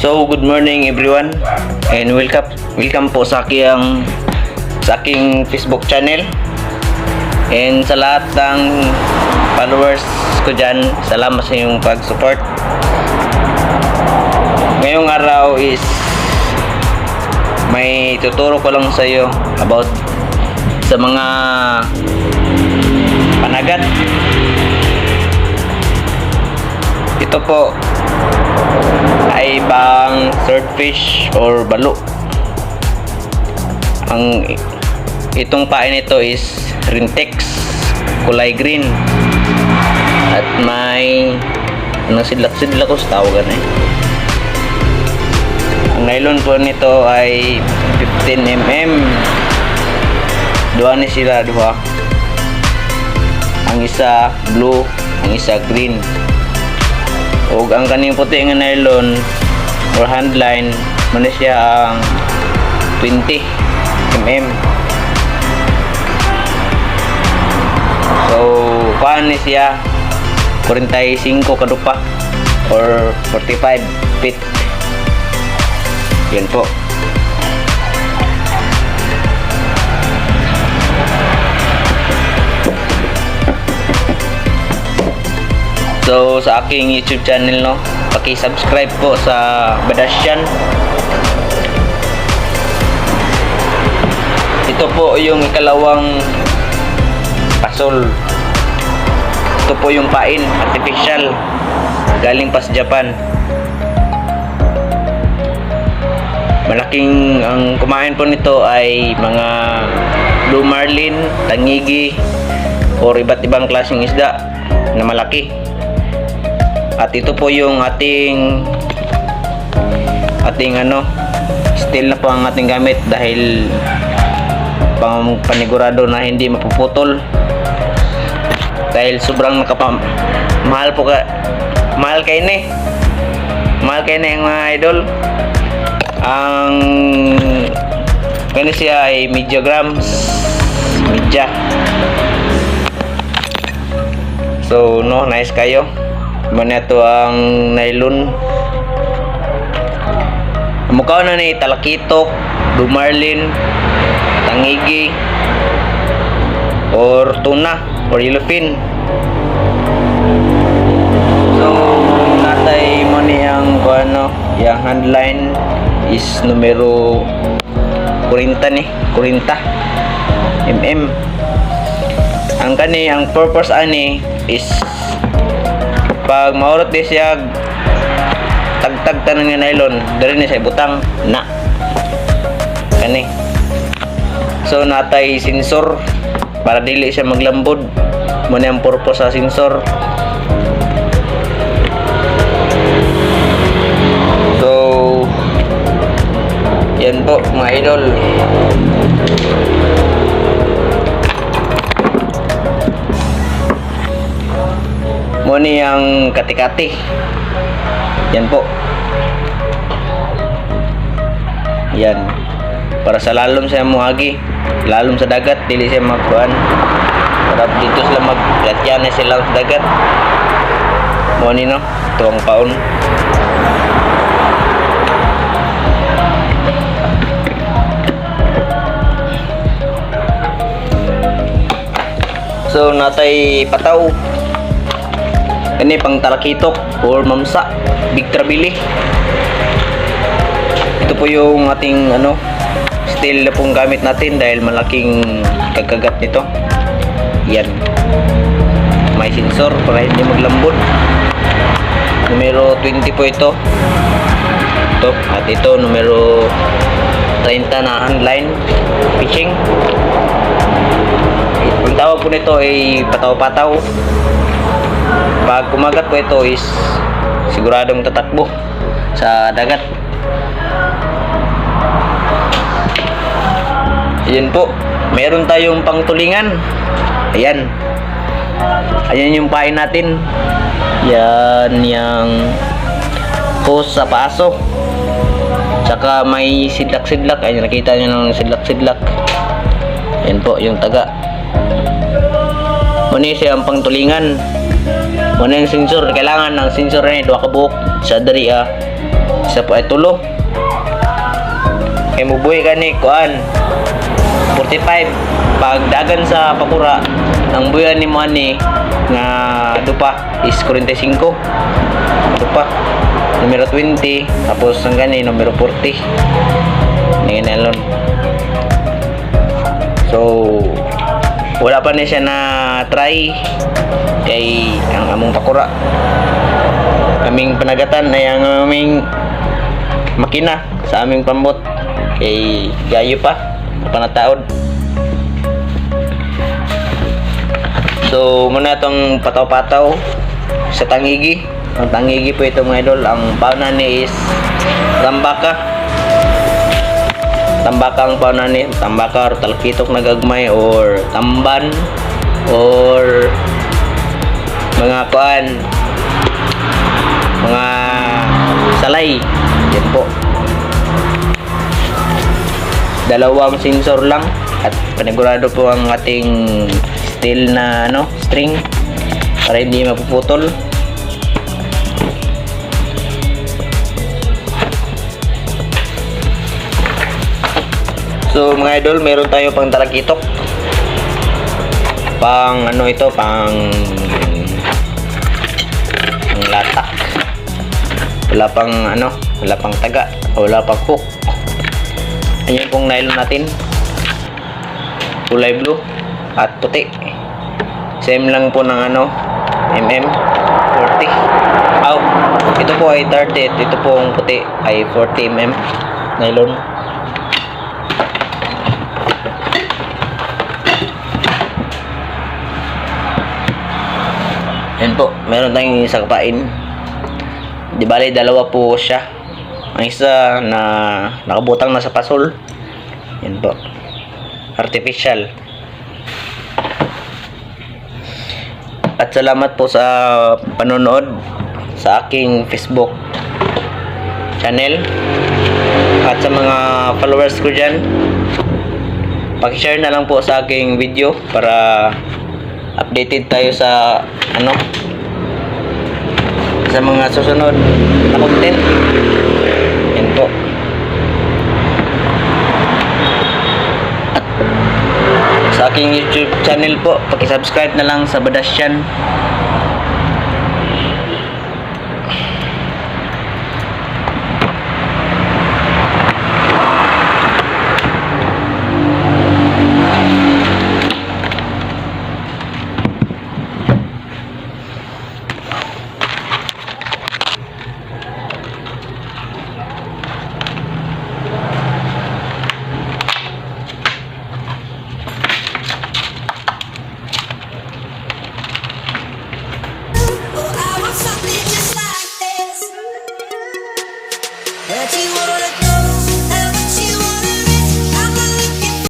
So, good morning everyone and welcome po sa aking Facebook channel. And sa lahat ng followers ko dyan, salamat sa inyong pag-support. Ngayong araw is may tuturo ko lang sa iyo about sa mga panagat. Ito po ay bang swordfish or balo. Itong pain nito is rintex, kulay green at may sidlak-sidlak ko sa tawagan Ang nylon po nito ay 15mm. Duha ni sila, duha. Ang isa blue, ang isa green. O ang kaning puti nga nylon or handline man siya ang 20mm. So paan ni siya 45 kadupa or 45 feet. Yan po. So sa aking YouTube channel paki-subscribe po sa Badasyan. Ito po yung ikalawang pasol. Ito po yung pain, artificial, galing pa sa Japan. Malaking ang kumain po nito ay mga blue marlin, tangigi, or iba't ibang klaseng isda na malaki. At ito po yung ating steel na po ang ating gamit dahil panigurado na hindi mapuputol. Dahil sobrang mahal kayo ni mga idol. Ang ganito siya ay media. So nice kayo. Mana to ang nylon. Mukha na ni talakitok, blue marlin, tangigi, or tuna, or yellowfin. So natay mo ni ang yung handline is numero 40 ni, 40mm. Ang purpose ani is pag maurot di siya tagtag tanan nga nylon, dali ni siya butang na kani. So natay sensor para dili siya maglambod. Mo na ang purpose sa sensor. So yan po mga idol. Muni ang kati-kati. Yan po. Yan. Para sa lalom siya muagi, lalom sa dagat, dili siya magkuan. Para dito sila maglatyan sila sa dagat. Muni tuwang paon. So natay pataw. Ini pang talakitok or mamsa, big trabili. Ito po yung ating steel na pong gamit natin dahil malaking kagagat nito. Yan. May sensor para hindi maglambot. Numero 20 po ito. Ito. At ito numero 30 na handline fishing. Ang tawag po nito ay pataw-pataw. Pag kumagat po ito is siguradong tatakbo sa dagat. Ayan po, meron tayong pangtulingan. Ayan yung pain natin. Yan yung hose sa paso. Saka may sidlak-sidlak. Ayan, nakita nyo ng sidlak-sidlak. Ayan po yung taga. Muna siya ang pangtulingan. Muna yung sensor, kailangan ng sensor na ito kabuok sa dari Isa po ay tulo. Kay mubuhi ka ni kuan 45. Pag dagan sa Pakura, ang buyan ni mo ani nga dupa is 45. Dupa numero 20, tapos ang gani numero 40. Ningalon. So wala pa na siya na try kay ang among Pakura. Aming panagatan ay ang aming makina sa aming pambot kay gayo pa panataod. So muna itong pataw-pataw sa tangigi. Ang tangigi po ito mga idol. Ang pauna ni is tambaka. Tambaka ang pauna ni. Tambaka or talkitok na gagmay or tamban or mga kuan, mga salay. Yan po. Dalawang sensor lang at panigurado po ang ating steel na string para hindi mapuputol. So mga idol, meron tayo pang talakitok. Pang ito, pang latak. Wala pang taga, wala pang hook. Ayan pong nylon natin. Kulay blue at puti. Same lang po ng mm 40. Ito po ay 30. Ito pong puti ay 40 mm nylon. Yan po, meron tayong isang kapain. Di bali, dalawa po siya. Ang isa na nakabutang na sa pasol. Yan po. Artificial. At salamat po sa panonood sa aking Facebook channel at sa mga followers ko dyan. Paki-share na lang po sa aking video para updated tayo sa sa mga susunod na content. Yan po. Sa aking YouTube channel po, paki-subscribe na lang sa Badasyan